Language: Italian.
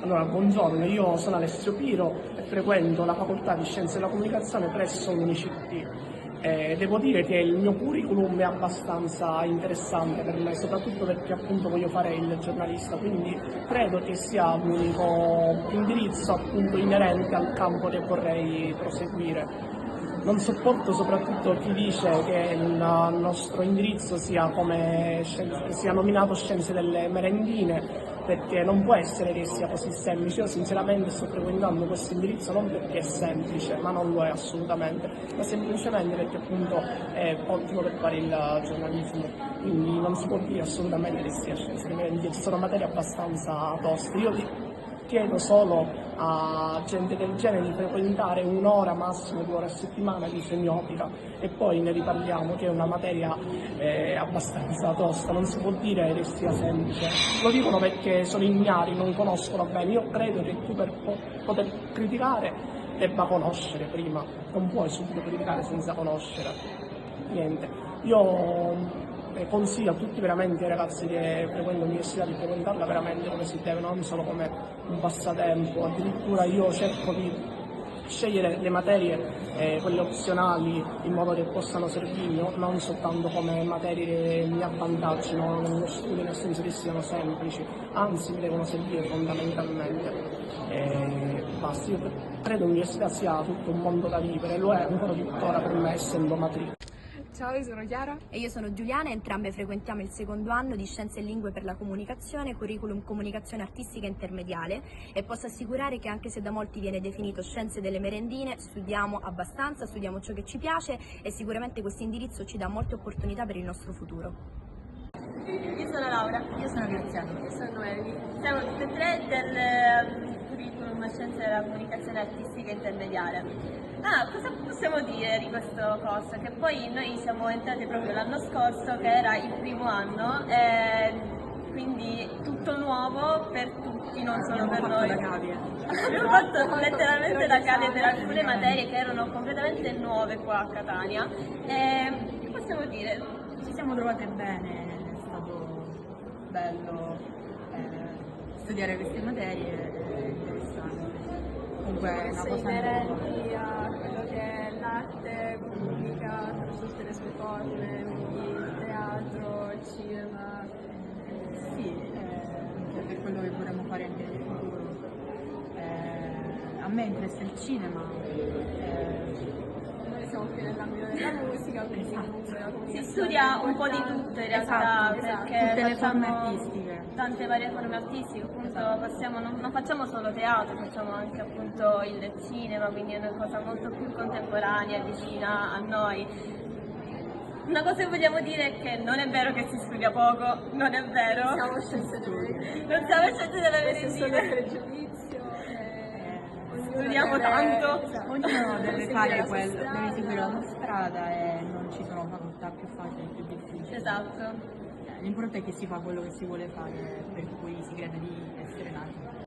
Allora, buongiorno, io sono Alessio Piro e frequento la facoltà di Scienze della Comunicazione presso l'Unicit. Devo dire che il mio curriculum è abbastanza interessante per me, soprattutto perché appunto voglio fare il giornalista, quindi credo che sia l'unico indirizzo appunto inerente al campo che vorrei proseguire. Non sopporto soprattutto chi dice che il nostro indirizzo sia nominato Scienze delle Merendine, perché non può essere che sia così semplice. Io sinceramente sto frequentando questo indirizzo non perché è semplice, ma non lo è assolutamente, ma semplicemente perché appunto è ottimo per fare il giornalismo, quindi non si può dire assolutamente che sia Scienze delle Merendine, ci sono materie abbastanza toste. Io chiedo solo a gente del genere di frequentare un'ora, massimo 2 ore a settimana di semiotica e poi ne riparliamo, che è una materia abbastanza tosta, non si può dire che sia semplice. Lo dicono perché sono ignari, non conoscono bene. Io credo che tu per poter criticare debba conoscere prima, non puoi subito criticare senza conoscere. Niente, io consiglio a tutti veramente i ragazzi che frequentano l'università di frequentarla veramente come si deve, non solo come un passatempo. Addirittura io cerco di scegliere le materie, quelle opzionali, in modo che possano servirmi, non soltanto come materie che mi avvantaggino nello studio, nel senso che siano semplici, anzi mi devono servire fondamentalmente. Basta, io credo che l'università sia tutto un mondo da vivere, lo è ancora tuttora per me essendo matricola. Ciao, io sono Chiara. E io sono Giuliana, entrambe frequentiamo il secondo anno di Scienze e Lingue per la Comunicazione, curriculum Comunicazione Artistica Intermediale, e posso assicurare che anche se da molti viene definito Scienze delle Merendine, studiamo abbastanza, studiamo ciò che ci piace e sicuramente questo indirizzo ci dà molte opportunità per il nostro futuro. Io sono Laura. Io sono Graziano. Io sono Noemi. Siamo tutte e tre del curriculum Scienze della Comunicazione Artistica Intermediale. Cosa possiamo dire di questo corso? Che poi noi siamo entrati proprio l'anno scorso, che era il primo anno, quindi tutto nuovo per tutti, non solo per noi. Abbiamo fatto letteralmente da cavie per alcune materie che erano completamente nuove qua a Catania. Che possiamo dire? Ci siamo trovate bene, è stato bello studiare queste materie, è interessante. Comunque è una cosa inerenti a quello che è l'arte, comunica per tutte le sue forme, quindi il teatro, il cinema. sì, è quello che vorremmo fare anche nel futuro. A me interessa il cinema. Noi siamo più nell'ambito della musica, quindi comunque la Si comunicazione studia è un po' di importante. tutto in realtà, Esatto. perché Tutte le forme facciamo artistiche. tante varie forme artistiche, appunto non facciamo solo teatro, facciamo anche appunto il cinema, quindi è una cosa molto più contemporanea, vicina a noi. Una cosa che vogliamo dire è che non è vero che si studia poco, non è vero. Siamo scienze delle Non siamo scienze della questo è solo il medicina. pregiudizio. Ognuno Studiamo deve- tanto. esatto, Ognuno deve seguire fare la sua quello, deve strada. seguire la sua strada e non ci sono facoltà più facili e più difficili. Esatto. L'importante è che si fa quello che si vuole fare, per cui si crede di essere nati.